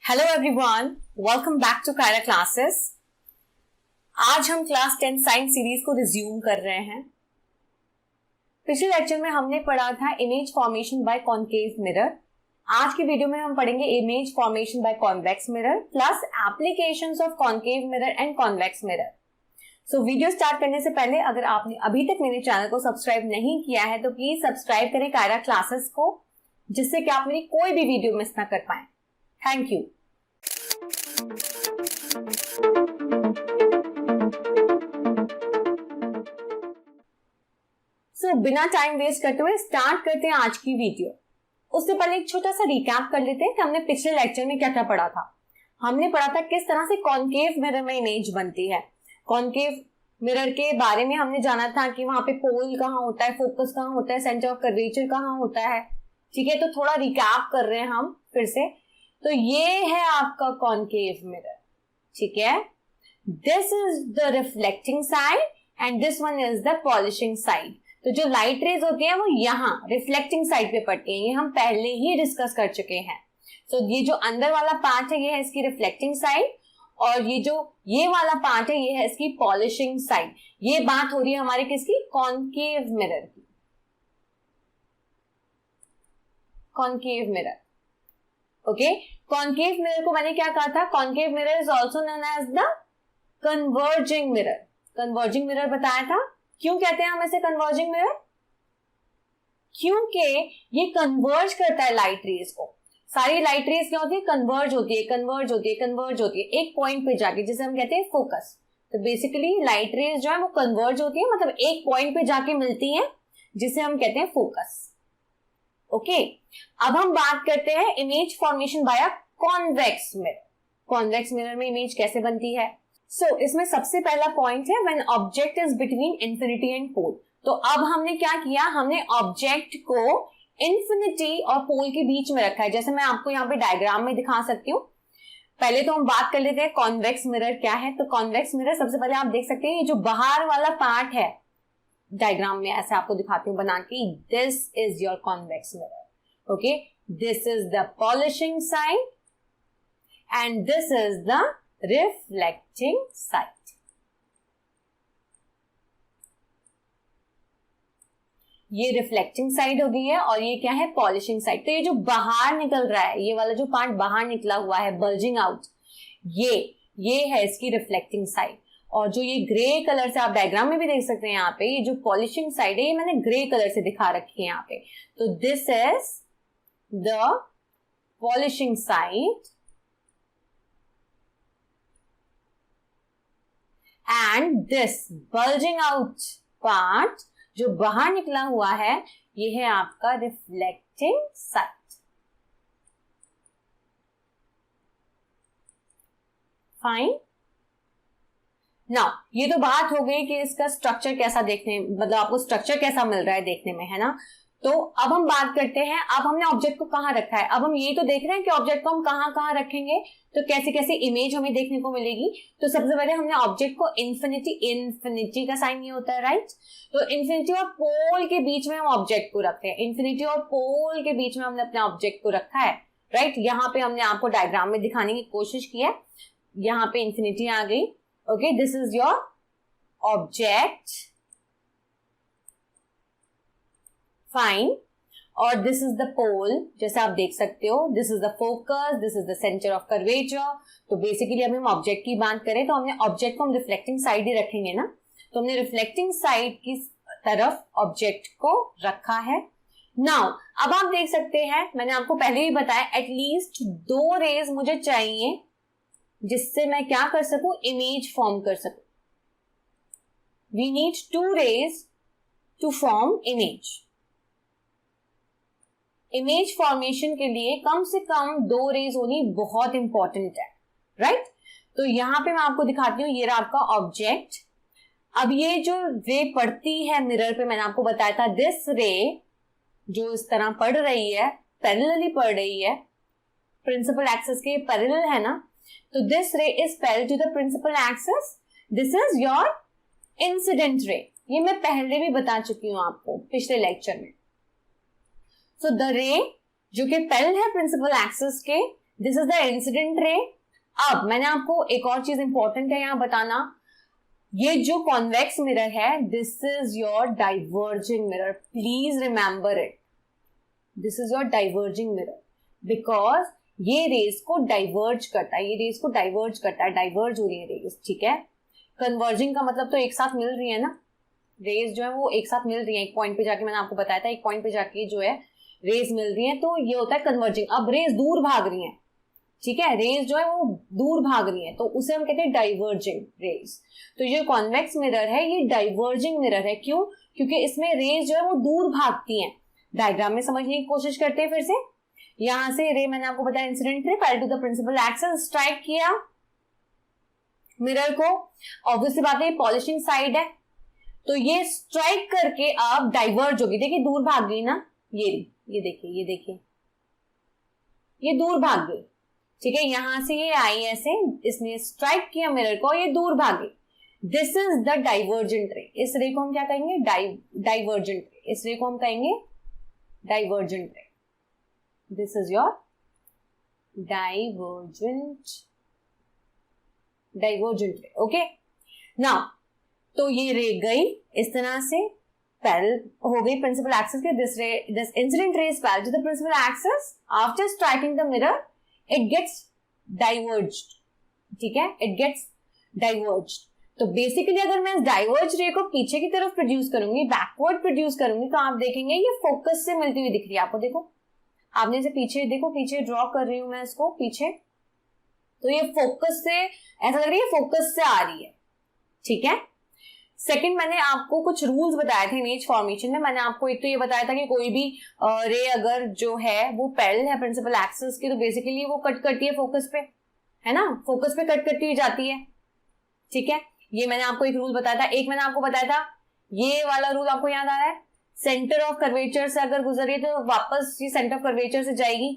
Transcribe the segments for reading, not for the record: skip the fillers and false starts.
Hello everyone, welcome back to Kaira classes. आज हम class 10 science series को रिज्यूम कर रहे हैं। पिछले लेक्चर में हमने पढ़ा था image formation by concave mirror. आज की वीडियो में हम पढ़ेंगे image formation by convex mirror plus applications of concave mirror and convex mirror. So video start करने से पहले अगर आपने अभी तक मेरे चैनल को सब्सक्राइब नहीं किया है तो प्लीज सब्सक्राइब करें कायरा क्लासेस को, जिससे कि आप मेरी कोई भी वीडियो मिस ना कर पाए। Thank you. बिना टाइम वेस्ट करते हुए स्टार्ट करते हैं आज की वीडियो। उससे पहले एक छोटा सा रिकैप कर लेते हैं कि हमने पिछले लेक्चर में क्या क्या पढ़ा था। हमने पढ़ा था किस तरह से कॉनकेव मिरर में इमेज बनती है। कॉनकेव मिरर के बारे में हमने जाना था कि वहां पे पोल कहाँ होता है, फोकस कहाँ होता है, सेंटर ऑफ कर्वेचर कहाँ होता है। ठीक है, तो थोड़ा रिकैप कर रहे हैं हम फिर से। तो ये है आपका कॉनकेव मिरर। ठीक है, this is the reflecting side and this one is the polishing side. तो जो लाइट रेज होती है वो यहाँ रिफ्लेक्टिंग साइड पे पड़ती है, ये हम पहले ही डिस्कस कर चुके हैं। तो ये जो अंदर वाला पार्ट है ये है इसकी रिफ्लेक्टिंग साइड, और ये वाला पार्ट है ये है इसकी पॉलिशिंग साइड। ये बात हो रही है हमारे किसकी, कॉनकेव मिरर की। Concave mirror, okay. Concave mirror को मैंने क्या कहा था, concave mirror is also known as the converging mirror. Converging mirror बताया था। क्यों कहते हैं हम इसे कन्वर्जिंग मिरर? क्योंकि ये कन्वर्ज करता है लाइट रेज को। सारी लाइट रेज क्या होती है, कन्वर्ज होती है, कन्वर्ज होती है, कन्वर्ज होती है एक पॉइंट पे जाके, जिसे हम कहते हैं फोकस। तो बेसिकली लाइट रेज जो है वो कन्वर्ज होती है, मतलब एक पॉइंट पे जाके मिलती है, जिसे हम कहते हैं फोकस। ओके, अब हम बात करते हैं image formation by convex mirror. Convex mirror में इमेज कैसे बनती है? इसमें सबसे पहला पॉइंट है when object is between infinity and pole. तो अब हमने क्या किया, हमने ऑब्जेक्ट को इंफिनिटी और पोल के बीच में रखा है, जैसे मैं आपको यहाँ पे डायग्राम में दिखा सकती हूँ। पहले तो हम बात कर लेते हैं कॉन्वेक्स मिरर क्या है। तो कॉन्वेक्स मिरर सबसे पहले आप देख सकते हैं ये जो बाहर वाला पार्ट है, डायग्राम में ऐसे आपको दिखाती हूँ बना के, this is your convex mirror. Okay, this is the polishing side and this is the reflecting side. ये रिफ्लेक्टिंग साइड हो गई है और ये क्या है, पॉलिशिंग साइड। तो ये जो बाहर निकल रहा है, ये वाला जो पार्ट बाहर निकला हुआ है, बल्जिंग आउट, ये है इसकी रिफ्लेक्टिंग साइड। और जो ये ग्रे कलर से आप डायग्राम में भी देख सकते हैं, यहाँ पे ये जो पॉलिशिंग साइड है ये मैंने ग्रे कलर से दिखा रखी है यहाँ पे। तो this is the polishing side and this bulging out part जो बाहर निकला हुआ है ये है आपका रिफ्लेक्टिंग साइड। फाइन। नाउ ये तो बात हो गई कि इसका स्ट्रक्चर कैसा देखने, मतलब आपको स्ट्रक्चर कैसा मिल रहा है देखने में, है ना। तो अब हम बात करते हैं, अब हमने ऑब्जेक्ट को कहाँ रखा है। अब हम ये तो देख रहे हैं कि ऑब्जेक्ट को हम कहाँ कहाँ रखेंगे, तो कैसे कैसे इमेज हमें देखने को मिलेगी। तो सबसे पहले हमने ऑब्जेक्ट को इंफिनिटी का साइन ये होता है, राइट। तो इंफिनिटी और पोल के बीच में हम ऑब्जेक्ट को रखते हैं। इंफिनिटी और पोल के बीच में हमने अपने ऑब्जेक्ट को रखा है, राइट। यहाँ पे हमने आपको डायग्राम में दिखाने की कोशिश की है। यहाँ पे इंफिनिटी आ गई। Okay, this is your object, fine. और दिस इज द पोल, जैसे आप देख सकते हो, this is the focus, this is the centre of curvature. तो बेसिकली अभी हम ऑब्जेक्ट की बात करें तो हमने ऑब्जेक्ट को हम रिफ्लेक्टिंग साइड ही रखेंगे ना। तो हमने रिफ्लेक्टिंग साइड की तरफ ऑब्जेक्ट को रखा है। नाउ अब आप देख सकते हैं, मैंने आपको पहले ही बताया, एटलीस्ट 2 रेज मुझे चाहिए जिससे मैं क्या कर सकूं, इमेज फॉर्म कर सकूं। We need 2 rays to form image. Image formation के लिए कम से कम 2 रेज होनी बहुत इंपॉर्टेंट है, राइट। तो यहां पे मैं आपको दिखाती हूँ, ये रहा आपका ऑब्जेक्ट। अब ये जो रे पड़ती है मिरर पे, मैंने आपको बताया था दिस रे जो इस तरह पड़ रही है, पैरेलली पड़ रही है, प्रिंसिपल एक्सिस के पैरेलल है ना। तो this ray is parallel to the principal axis. This is your incident ray. ये मैं पहले भी बता चुकी हूं आपको पिछले लेक्चर में। सो द रे जो कि पैरेलल है प्रिंसिपल एक्सिस के, this is the incident ray. अब मैंने आपको एक और चीज इंपॉर्टेंट है यहाँ बताना, ये जो कॉन्वेक्स मिरर है this is your diverging mirror, please remember it, this is your diverging mirror, because ये रेस को डाइवर्ज करता है, ये रेस को डाइवर्ज करता है, डाइवर्ज हो रही है रेस, ठीक है। कन्वर्जिंग का मतलब तो एक साथ मिल रही है ना, रेस जो है वो एक साथ मिल रही है, एक पॉइंट पे जाके, मैंने आपको बताया था एक पॉइंट पे जाके जो है रेस मिल रही है, तो ये होता है कन्वर्जिंग। अब रेस दूर भाग रही है, ठीक है, रेस जो है वो दूर भाग रही है, तो उसे हम कहते हैं डाइवर्जिंग रेस। तो ये कॉन्वेक्स मिरर है ये डाइवर्जिंग मिरर है, क्यों? क्योंकि इसमें रेस जो है वो दूर भागती हैं। डायग्राम में समझने की कोशिश करते हैं फिर से। यहां से रे मैंने आपको बताया incident ray, parallel to the principal axis strike किया मिरर को, ऑब्वियसली बात है ये पॉलिशिंग साइड है, तो ये स्ट्राइक करके आप डाइवर्ज होगी, देखिए दूर भाग गई ना, ये देखिए ये दूर भाग गई, ठीक है, यहां से ये आई ऐसे, इसने स्ट्राइक किया मिरर को, ये दूर भागी, दिस इज द डाइवर्जेंट रे। इस रे को हम क्या कहेंगे? डाइवर्जेंट रे। इस रे को हम कहेंगे डाइवर्जेंट रे। दिस इज योर डाइवर्जेंट रे, ओके। नाउ तो ये रे गई इस तरह से, पैरेलल हो गई प्रिंसिपल एक्सिस के, this incident ray is parallel to the principal axis, after striking the mirror it gets diverged, ठीक है, इट गेट्स डाइवर्ज्ड। तो बेसिकली अगर मैं इस डाइवर्ज रे को पीछे की तरफ प्रोड्यूस करूंगी, बैकवर्ड प्रोड्यूस करूंगी, तो आप देखेंगे ये फोकस से मिलती हुई दिख रही है आपको, देखो आपने इसे पीछे, देखो पीछे ड्रॉ कर रही हूं मैं इसको पीछे, तो ये फोकस से ऐसा लग रही है, फोकस से आ रही है, ठीक है। सेकंड, मैंने आपको कुछ रूल्स बताए थे इमेज फॉर्मेशन में। मैंने आपको एक तो ये बताया था कि कोई भी रे अगर जो है वो पैरेलल है प्रिंसिपल एक्सिस की, तो बेसिकली वो कट करती है फोकस पे, है ना, फोकस पे कट करती हुई जाती है, ठीक है। ये मैंने आपको एक रूल बताया था। एक मैंने आपको बताया था, ये वाला रूल आपको याद आ रहा है, सेंटर ऑफ कर्वेचर से अगर गुजर रही है तो वापस ये सेंटर ऑफ कर्वेचर से जाएगी,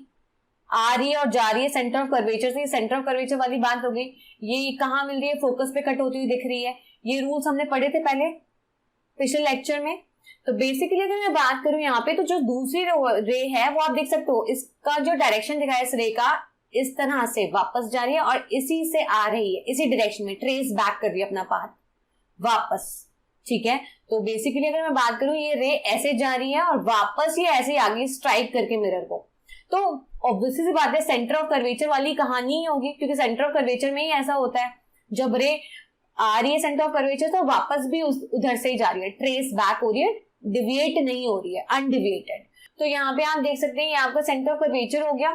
आ रही है और जा रही है सेंटर ऑफ कर्वेचर से, सेंटर ऑफ कर्वेचर वाली बात हो गई। ये कहाँ मिल रही है? फोकस पे कट होती हुई दिख रही है। ये रूल्स हमने पढ़े थे पहले पिछले लेक्चर में। तो बेसिकली अगर मैं बात करूं यहाँ पे, तो जो दूसरी रे है वो आप देख सकते हो, इसका जो डायरेक्शन दिखा है इस रे का, इस तरह से वापस जा रही है और इसी से आ रही है, इसी डायरेक्शन में ट्रेस बैक कर रही है अपना पाथ वापस, ठीक है। तो बेसिकली अगर मैं बात करूं, ये रे ऐसे जा रही है और वापस ये ऐसे आगे स्ट्राइक करके मिरर को, तो ऑब्वियसली सी बात है सेंटर ऑफ कर्वेचर वाली कहानी ही होगी, क्योंकि सेंटर ऑफ कर्वेचर में ही ऐसा होता है, जब रे आ रही है सेंटर ऑफ कर्वेचर तो वापस भी उधर से ही जा रही है, ट्रेस बैक हो रही है, डिविएट नहीं हो रही है, अनडिविएटेड। तो यहाँ पे आप देख सकते हैं ये आपका सेंटर ऑफ कर्वेचर हो गया।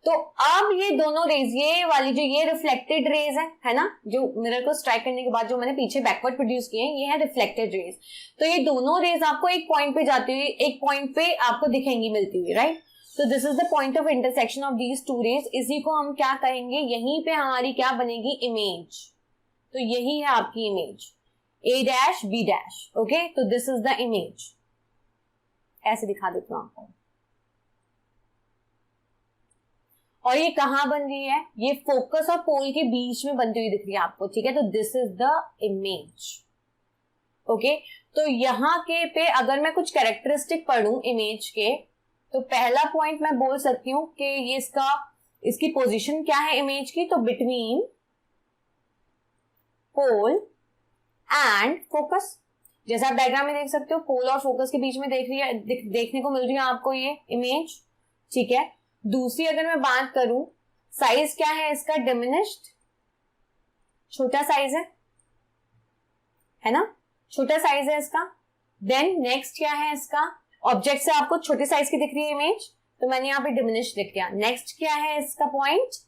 तो अब ये दोनों रेज, ये वाली जो ये रिफ्लेक्टेड रेज है ना, जो मिरर को स्ट्राइक करने के बाद जो मैंने पीछे बैकवर्ड प्रोड्यूस किए हैं, ये है रिफ्लेक्टेड रेज। तो ये दोनों रेज आपको एक पॉइंट पे जाती हुई, एक पॉइंट पे आपको दिखेंगी मिलती हुई, राइट। तो this is the point of intersection of these two rays. इसी को हम क्या कहेंगे, यहीं पे हमारी क्या बनेगी, इमेज। तो यही है आपकी इमेज, ए डैश बी डैश, ओके। तो दिस इज द इमेज, ऐसे दिखा देती हूं आपको। और ये कहां बन रही है? ये फोकस और पोल के बीच में बनती हुई दिख रही है आपको, ठीक है। तो this is the image, okay. तो यहां के पे अगर मैं कुछ कैरेक्टरिस्टिक पढ़ूं इमेज के, तो पहला पॉइंट मैं बोल सकती हूं कि ये इसकी पोजीशन क्या है इमेज की, तो बिटवीन पोल एंड फोकस। जैसा आप डायग्राम में देख सकते हो, पोल और फोकस के बीच में देखने को मिल रही है आपको ये इमेज, ठीक है। दूसरी अगर मैं बात करूं, साइज क्या है इसका, डिमिनिश्ड, छोटा साइज है ना, छोटा साइज है इसका। देन नेक्स्ट क्या है इसका, ऑब्जेक्ट से आपको छोटे साइज की दिख रही है इमेज, तो मैंने यहाँ पे डिमिनिश्ड लिख दिया। नेक्स्ट क्या है इसका पॉइंट,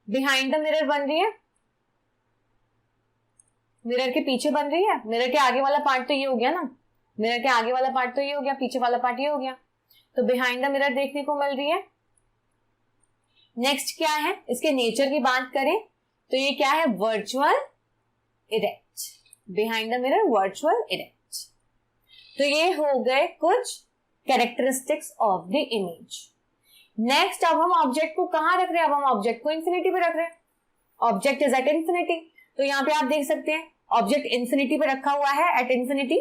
बिहाइंड द मिरर बन रही है, मिरर के पीछे बन रही है। मिरर के आगे वाला पार्ट तो ये हो गया ना, मिरर के आगे वाला पार्ट तो ये हो गया, पीछे वाला पार्ट ये हो गया, तो बिहाइंड द मिरर देखने को मिल रही है। नेक्स्ट क्या है, इसके नेचर की बात करें तो ये क्या है, virtual erect, behind the mirror virtual erect. तो ये हो गए कुछ characteristics of the image. Next अब हम ऑब्जेक्ट को कहां रख रहे हैं, अब हम ऑब्जेक्ट को इंफिनिटी पे रख रहे हैं, ऑब्जेक्ट इज एट इंफिनिटी। तो यहाँ पे आप देख सकते हैं ऑब्जेक्ट इंफिनिटी पे रखा हुआ है, एट इंफिनिटी।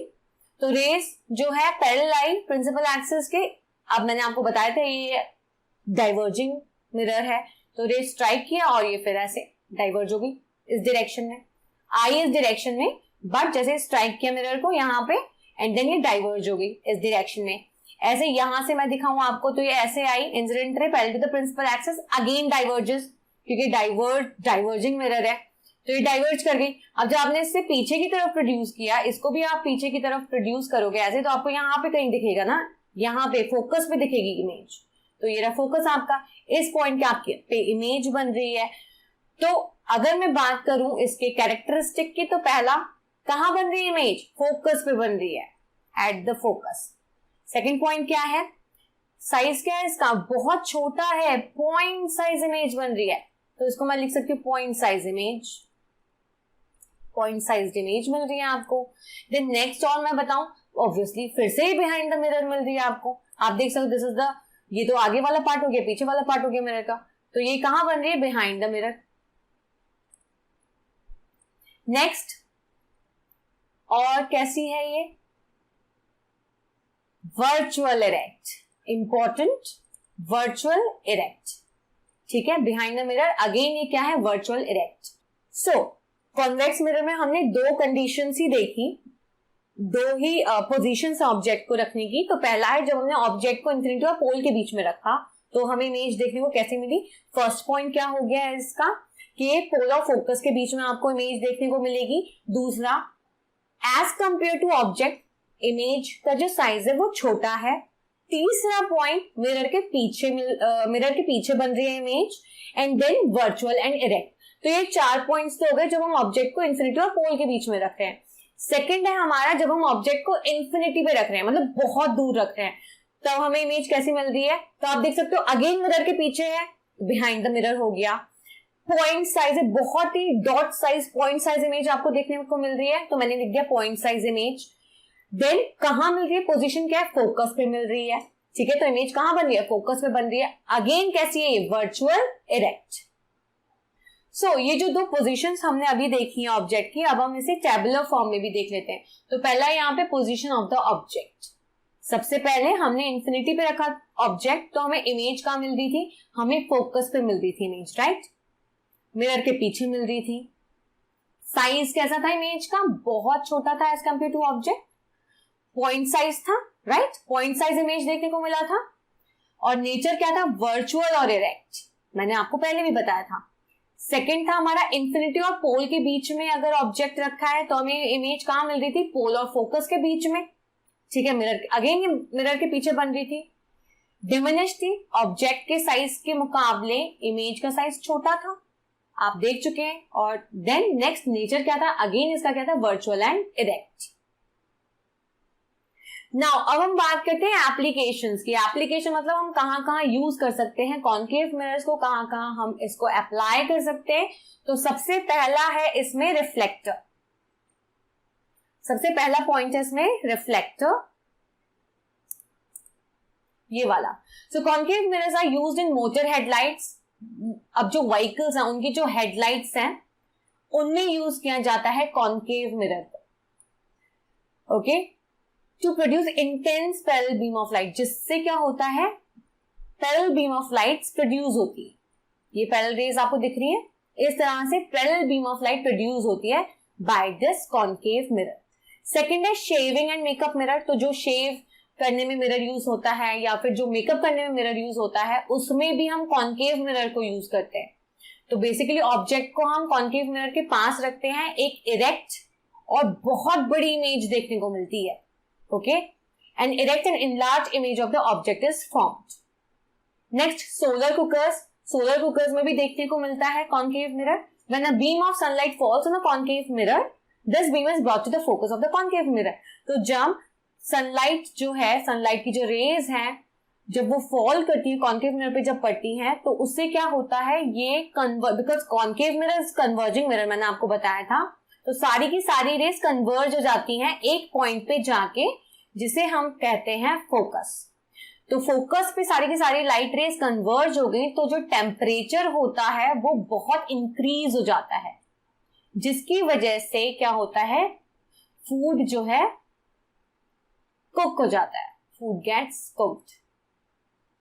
तो रेस जो है पैरेलल आई प्रिंसिपल एक्सिस के, अब मैंने आपको बताया था ये डाइवर्जिंग मिरर है, तो रे स्ट्राइक किया और ये फिर ऐसे डाइवर्ज हो गई इस डायरेक्शन में, आई इस डायरेक्शन में, बट जैसे स्ट्राइक किया मिरर को यहाँ पे एंड देन ये डाइवर्ज हो गई इस डायरेक्शन में। ऐसे यहां से मैं दिखाऊं आपको तो ये ऐसे आई, incident ray parallel to the principal axis, again diverges क्योंकि डाइवर्जिंग मिरर है तो ये डाइवर्ज कर गई। अब जब आपने इससे पीछे की तरफ प्रोड्यूस किया, इसको भी आप पीछे की तरफ प्रोड्यूस करोगे ऐसे, तो आपको यहाँ पे कहीं दिखेगा ना, यहाँ पे फोकस पे दिखेगी इमेज। तो ये रहा फोकस आपका, इस पॉइंट के आपके पे इमेज बन रही है। तो अगर मैं बात करूं इसके कैरेक्टरिस्टिक की, तो पहला कहां बन रही है इमेज, फोकस पे बन रही है, at the focus. Second point क्या है, साइज क्या है इसका, बहुत छोटा है, पॉइंट साइज इमेज बन रही है, तो इसको मैं लिख सकती हूँ point size image, point size image मिल रही है आपको। देन नेक्स्ट और मैं बताऊं, ऑब्वियसली फिर से ही बिहाइंड द मिरर मिल रही है आपको। आप देख सकते हो दिस इज द, ये तो आगे वाला पार्ट हो गया, पीछे वाला पार्ट हो गया मिरर का, तो ये कहां बन रही है, बिहाइंड द मिरर। नेक्स्ट और कैसी है ये, virtual erect, important, virtual erect, ठीक है, बिहाइंड द मिरर। अगेन ये क्या है, वर्चुअल इरेक्ट। सो कॉन्वेक्स मिरर में हमने दो कंडीशंस ही देखी, दो ही पोजीशंस ऑब्जेक्ट को रखने की। तो पहला है जब हमने ऑब्जेक्ट को इंफिनिटी और पोल के बीच में रखा तो हमें इमेज देखने को कैसे मिली। फर्स्ट पॉइंट क्या हो गया है इसका कि पोल और फोकस के बीच में आपको इमेज देखने को मिलेगी। दूसरा, as compare to object image का जो साइज है वो छोटा है। तीसरा पॉइंट, मिरर के पीछे बन रही है image, and then virtual and erect. तो ये 4 पॉइंट्स तो हो गए जब हम ऑब्जेक्ट को इंफिनिटी और पोल के बीच में रख रहे हैं। सेकंड है हमारा जब हम ऑब्जेक्ट को इंफिनिटी पे रख रहे हैं, मतलब बहुत दूर रख रहे हैं, तब हमें इमेज कैसी मिल रही है। तो आप देख सकते हो अगेन मिरर के पीछे है, बिहाइंड द मिरर हो गया। पॉइंट साइज है, बहुत ही dot size point size image आपको देखने को मिल रही है, तो मैंने लिख दिया पॉइंट साइज इमेज। देन कहां मिल रही है, पोजीशन क्या है, फोकस पे मिल रही है, ठीक है। तो इमेज कहां बन रही है, फोकस पे बन रही है। अगेन कैसी है ये, वर्चुअल इरेक्ट। सो ये जो दो पोजीशंस हमने अभी देखी है ऑब्जेक्ट की, अब हम इसे टेबुलर फॉर्म में भी देख लेते हैं। तो पहला यहाँ पे पोजीशन ऑफ द ऑब्जेक्ट, सबसे पहले हमने इंफिनिटी पे रखा ऑब्जेक्ट, तो हमें इमेज कहां मिल रही थी, हमें फोकस पे मिल रही थी इमेज, राइट, मिरर के पीछे मिल रही थी। साइज कैसा था इमेज का, बहुत छोटा था as compare to object, point size था, राइट, पॉइंट साइज इमेज देखने को मिला था। और नेचर क्या था, वर्चुअल और इरेक्ट, मैंने आपको पहले भी बताया था। सेकंड था हमारा इंफिनिटी और पोल के बीच में अगर ऑब्जेक्ट रखा है तो हमें इमेज कहां मिल रही थी, पोल और फोकस के बीच में, ठीक है। मिरर, अगेन ये मिरर के पीछे बन रही थी। डिमिनिश थी, ऑब्जेक्ट के साइज के मुकाबले इमेज का साइज छोटा था, आप देख चुके हैं। और देन नेक्स्ट नेचर क्या था, अगेन इसका क्या था, वर्चुअल एंड इरेक्ट। नाउ अब हम बात करते हैं एप्लीकेशंस की। एप्लीकेशन मतलब हम कहां कहां यूज कर सकते हैं कॉन्केव मिरर्स को, कहां कहां हम इसको अप्लाई कर सकते हैं। तो सबसे पहला है इसमें रिफ्लेक्टर, सबसे पहला पॉइंट है इसमें रिफ्लेक्टर, ये वाला। So concave mirrors are used in motor headlights. अब जो व्हीकल्स हैं उनकी जो हेडलाइट्स हैं उनमें यूज किया जाता है कॉन्केव मिरर को, okay, to produce intense parallel beam of light, जिससे क्या होता है, parallel beam of lights produce होती है। ये पैरेलल रेज आपको दिख रही है, इस तरह से parallel beam of light produce होती है by this concave mirror. Second है शेविंग एंड मेकअप मिरर। तो जो शेव करने में मिरर यूज होता है या फिर जो मेकअप करने में मिरर यूज होता है उसमें भी हम कॉन्केव मिरर को यूज करते हैं। तो बेसिकली ऑब्जेक्ट को हम कॉन्केव मिरर के पास रखते हैं, एक इरेक्ट और बहुत बड़ी इमेज देखने को मिलती है, okay, and erect and enlarge image of the object is formed. Next solar cookers, solar cookers में भी देखने को मिलता है concave mirror. When a beam of sunlight falls on a concave mirror, this beam is brought to the focus of the concave mirror. तो जब sunlight जो है, सनलाइट की जो रेज हैं, जब वो फॉल करती है कॉन्केव मिरर पे जब पड़ती हैं, तो उससे क्या होता है, ये because concave mirror is converging mirror, मैंने आपको बताया था, तो सारी की सारी रेज कन्वर्ज हो जाती हैं एक पॉइंट पे जाके, जिसे हम कहते हैं फोकस। तो फोकस पे सारी की सारी लाइट रेज कन्वर्ज हो गई, तो जो टेम्परेचर होता है वो बहुत इंक्रीज हो जाता है, जिसकी वजह से क्या होता है, फूड जो है कुक हो जाता है, food gets cooked,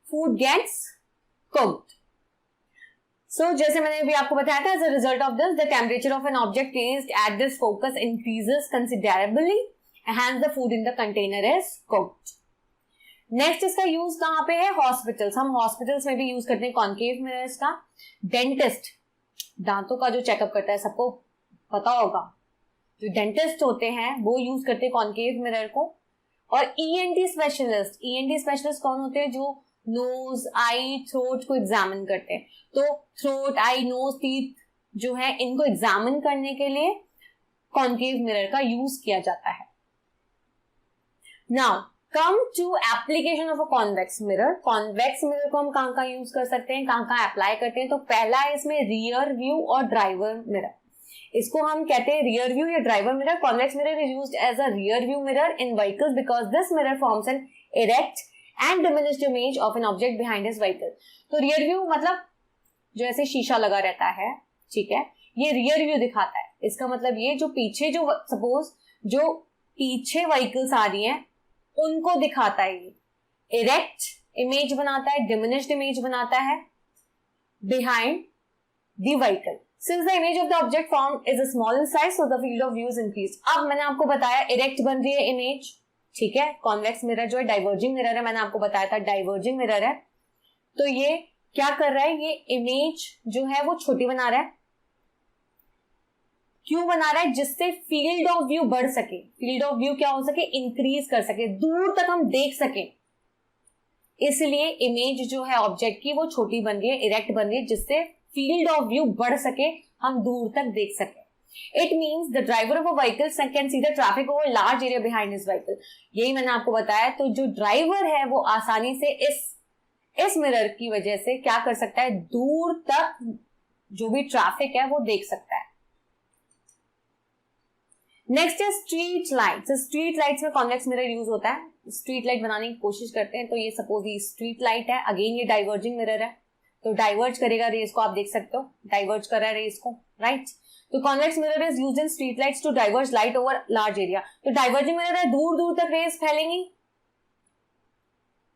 food gets cooked. So जैसे मैंने अभी आपको बताया था, as a result of this the temperature of an object placed at this focus increases considerably and hence the food in the container is cooked. Next इसका use कहाँ पे है? हॉस्पिटल्स। हम हॉस्पिटल्स में भी यूज करते हैं कॉन्केव मिरर्स का। डेंटिस्ट दांतों का जो चेकअप करता है, सबको पता होगा, जो डेंटिस्ट होते हैं वो यूज करते हैं कॉन्केव मिरर को। और ईएनटी स्पेशलिस्ट कौन होते हैं? जो नोज, आई, थ्रोट को एग्जामिन करते हैं। तो थ्रोट, आई, नोज, टीथ जो है इनको एग्जामिन करने के लिए कॉन्केव मिरर का यूज किया जाता है। Now come to application of a convex mirror. Convex mirror को हम कहाँ यूज कर सकते हैं, कहाँ अप्लाई करते हैं? तो पहला है इसमें रियर व्यू और ड्राइवर मिरर। इसको हम कहते हैं रियर व्यू या driver mirror. Convex mirror is used as a rear view mirror in vehicles because this mirror forms an erect and diminished image of an object behind his vehicle. तो rear view मतलब जो ऐसे शीशा लगा रहता है, ठीक है, ये रियर व्यू दिखाता है। इसका मतलब ये जो पीछे, जो सपोज जो पीछे व्हीकल्स आ रही हैं उनको दिखाता है। ये इरेक्ट इमेज बनाता है, डिमिनिश्ड इमेज बनाता है behind the vehicle. Since the image of the object formed is a small in size, so the field of view is increased. अब मैंने आपको बताया इरेक्ट बन रही है इमेज, ठीक है। कॉन्वेक्स मिरर जो है डाइवर्जिंग मिरर है, मैंने आपको बताया था डाइवर्जिंग मिरर है। तो ये क्या कर रहा है? ये इमेज जो है वो छोटी बना रहा है। क्यों बना रहा है? जिससे फील्ड ऑफ व्यू बढ़ सके। फील्ड ऑफ व्यू क्या हो सके? इंक्रीज कर सके, दूर तक हम देख सके। इसलिए इमेज जो है ऑब्जेक्ट की वो छोटी बन रही है, इरेक्ट बन रही है, जिससे फील्ड ऑफ व्यू बढ़ सके, हम दूर तक देख सके। It means the driver of a vehicle can see the traffic over large area behind his vehicle. यही मैंने आपको बताया। तो जो ड्राइवर है वो आसानी से इस मिरर की वजह से क्या कर सकता है? दूर तक जो भी ट्रैफिक है वो देख सकता है। नेक्स्ट है स्ट्रीट लाइट्स। स्ट्रीट लाइट्स में कॉन्वेक्स मिरर यूज होता है। स्ट्रीट लाइट बनाने की कोशिश करते हैं। तो ये सपोज ये स्ट्रीट लाइट है, अगेन ये डाइवर्जिंग मिरर है, तो डाइवर्ज करेगा रेज को। आप देख सकते हो डाइवर्ज कर रहा है रेज को, राइट। तो convex mirror is used in street lights to diverge light over large area. तो डाइवर्जिंग मिरर है, दूर दूर तक रेज फैलेंगी,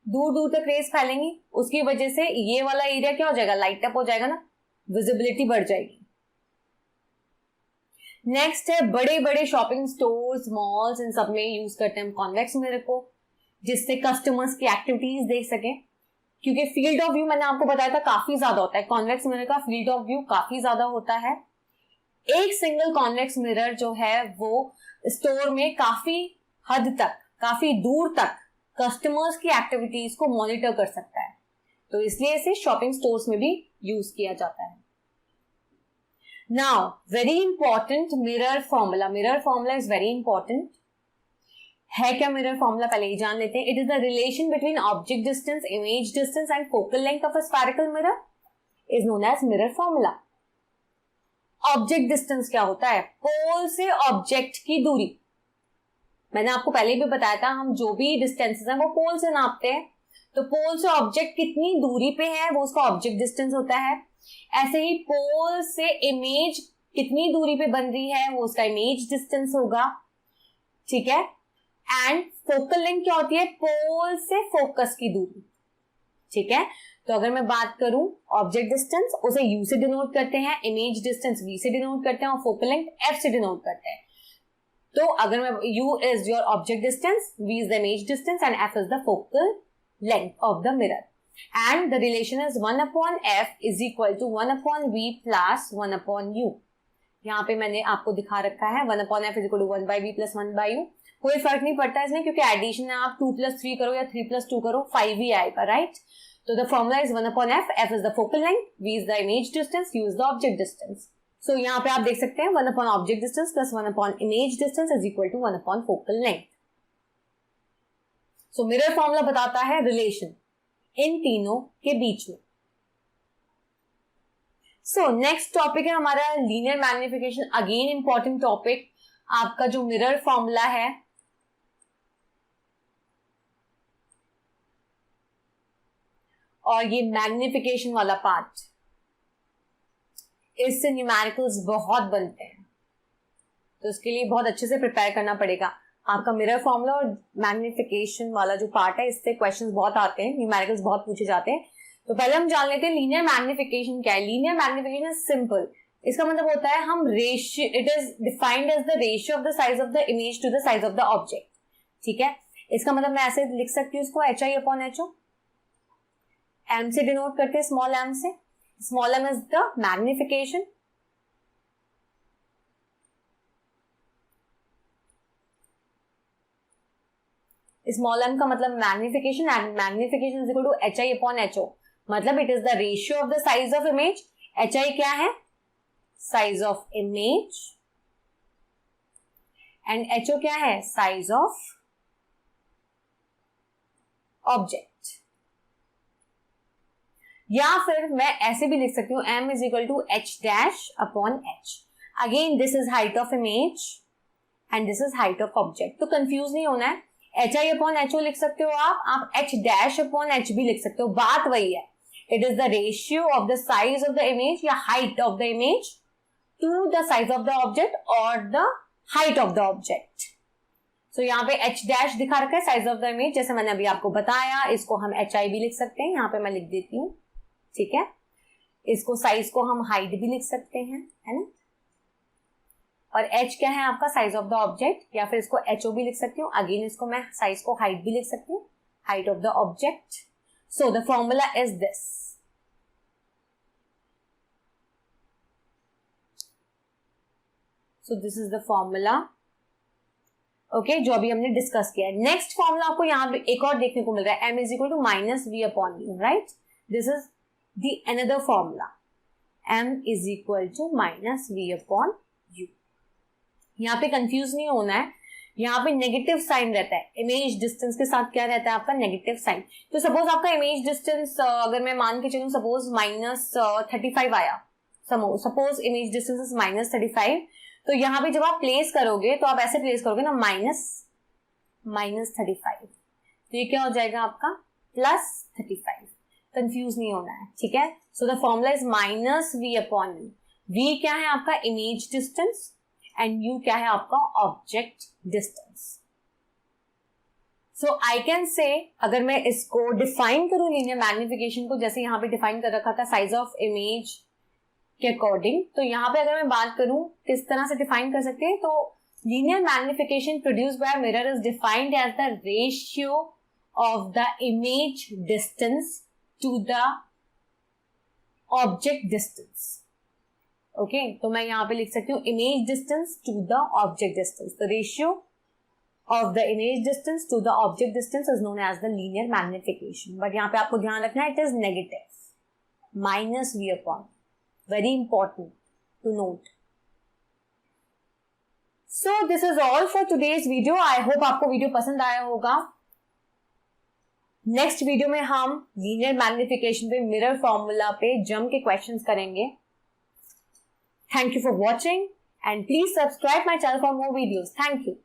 दूर दूर तक रेज फैलेंगी। उसकी वजह से ये वाला एरिया क्या हो जाएगा? लाइट अप हो जाएगा ना, विजिबिलिटी बढ़ जाएगी। नेक्स्ट है बड़े बड़े शॉपिंग स्टोर्स, मॉल्स, इन सब में यूज करते हैं हम कॉन्वेक्स मिरर को, जिससे कस्टमर्स की एक्टिविटीज देख सकें। क्योंकि फील्ड ऑफ व्यू मैंने आपको बताया था काफी ज्यादा होता है, कॉन्वेक्स मिरर का फील्ड ऑफ व्यू काफी ज्यादा होता है। एक सिंगल कॉन्वेक्स मिरर जो है वो स्टोर में काफी हद तक, काफी दूर तक कस्टमर्स की एक्टिविटीज को मॉनिटर कर सकता है। तो इसलिए इसे शॉपिंग स्टोर्स में भी यूज किया जाता है। Now very important mirror formula. Mirror formula is very important. है क्या मिरर फॉर्मूला? पहले ही जान लेते हैं। It is the relation between object distance, image distance and focal length of a spherical mirror is known as mirror formula. Object distance क्या होता है? पोल से ऑब्जेक्ट की दूरी। मैंने आपको पहले भी बताया था, हम जो भी डिस्टेंसेस हैं वो पोल से नापते हैं। तो पोल से ऑब्जेक्ट कितनी दूरी पे है वो उसका ऑब्जेक्ट डिस्टेंस होता है। ऐसे ही पोल से इमेज कितनी दूरी पे बन रही है वो उसका इमेज डिस्टेंस होगा, ठीक है। एंड फोकल लेंथ क्या होती है? पोल से फोकस की दूरी, ठीक है। तो अगर मैं बात करूं ऑब्जेक्ट डिस्टेंस, उसे यू से डिनोट करते हैं, इमेज डिस्टेंस वी से डिनोट करते हैं और फोकल लेंथ एफ से डिनोट करते हैं। तो अगर मैं u is your object distance, v is the image distance and f is the focal length of the mirror, and the relation is 1/f is equal to 1/v plus 1/u। यहाँ पे मैंने आपको दिखा रखा है 1/f is equal to 1/v plus 1/u। कोई फर्क नहीं पड़ता इसमें, क्योंकि एडिशन में आप 2 + 3 करो या 3 + 2 करो 5 ही आएगा, राइट। तो the formula is 1/f, f is the focal length, v is the image distance, u is the object distance. So यहाँ पे आप देख सकते हैं 1/ऑब्जेक्ट डिस्टेंस प्लस 1/इमेज डिस्टेंस इज इक्वल टू 1/फोकल लेंथ। सो मिरर फॉर्मूला बताता है रिलेशन इन तीनों के बीच में। सो नेक्स्ट टॉपिक है हमारा linear magnification. Again important topic. आपका जो मिरर फॉर्मूला है और ये मैग्निफिकेशन वाला पार्ट, इससे न्यूमेरिकल्स बहुत बनते हैं, तो इसके लिए बहुत अच्छे से प्रिपेयर करना पड़ेगा। आपका मिरर फॉर्मूला और मैग्निफिकेशन वाला जो पार्ट है, इससे क्वेश्चंस बहुत आते हैं, न्यूमेरिकल्स बहुत पूछे जाते हैं। तो पहले हम जान लेते हैं लीनियर मैग्निफिकेशन क्या है। लीनियर मैग्निफिकेशन सिंपल, इसका मतलब होता है हम ratio, it is defined as the ratio of the size of the image to the size of the object. ठीक है, इसका मतलब मैं ऐसे लिख सकती हूँ इसको HI/HO, m से डिनोट करते हैं, स्मॉल m से। Small m is the magnification, small m का मतलब magnification, and magnification is equal to HI/HO, मतलब it is the ratio of the size of image. HI क्या है? Size of image, and HO क्या है? Size of object. या फिर मैं ऐसे भी लिख सकती हूँ m is equal to H'/H। Again this is height of image and this is height of object, तो कंफ्यूज नहीं होना है। HI/HO लिख सकते हो आप H'/H भी लिख सकते हो, बात वही है। It is the ratio of the size of the image या height of the image to the size of the object और the height of the object. So यहाँ पे H' दिखा रखा है साइज ऑफ द इमेज, जैसे मैंने अभी आपको बताया। इसको हम HI भी लिख सकते हैं, यहाँ पे मैं लिख देती हूँ। ठीक है, इसको साइज को हम हाइट भी लिख सकते हैं, है ना। और H क्या है आपका? साइज ऑफ द ऑब्जेक्ट, या फिर इसको HO भी लिख सकती हूँ। अगेन इसको मैं साइज को हाइट भी लिख सकती हूँ, height of the object. So the formula is this. So this is the formula, okay, जो अभी हमने डिस्कस किया है। नेक्स्ट फॉर्मूला आपको यहाँ पे एक और देखने को मिल रहा है, m is equal to -v/u, right. This is the another formula, m is equal to -v/u। यहाँ पे कंफ्यूज नहीं होना है, यहाँ पे नेगेटिव साइन रहता है। इमेज डिस्टेंस के साथ क्या रहता है आपका? Negative sign. तो सपोज आपका इमेज डिस्टेंस अगर मैं मान के चलूं, सपोज -35 आया, सपोज इमेज डिस्टेंस इज -35, तो यहाँ पे जब आप प्लेस करोगे तो आप ऐसे प्लेस करोगे ना, -35, तो ये क्या हो जाएगा आपका? +35। कंफ्यूज नहीं होना है, ठीक है। So the formula is -v/u। v क्या है आपका? इमेज डिस्टेंस, एंड u क्या है आपका? Object distance. So I can say, अगर मैं इसको डिफाइन करूं लीनियर मैग्निफिकेशन को, जैसे यहाँ पे डिफाइन कर रखा था साइज ऑफ इमेज के अकॉर्डिंग, तो यहाँ पे अगर मैं बात करूं किस तरह से डिफाइन कर सकते हैं, तो linear magnification produce by mirror is defined as the ratio of the image distance to the object distance. Okay, तो मैं यहाँ पे लिख सकती हूँ image distance to the object distance. The ratio of the image distance to the object distance is known as the linear magnification. But यहाँ पे आपको ध्यान रखना है, it is negative, -v/u। Very important to note. So this is all for today's video. I hope आपको video पसंद आया होगा। नेक्स्ट वीडियो में हम लीनियर मैग्निफिकेशन पे मिरर फॉर्मूला पे जम के क्वेश्चंस करेंगे। Thank you for watching and please subscribe my channel for more videos. Thank you.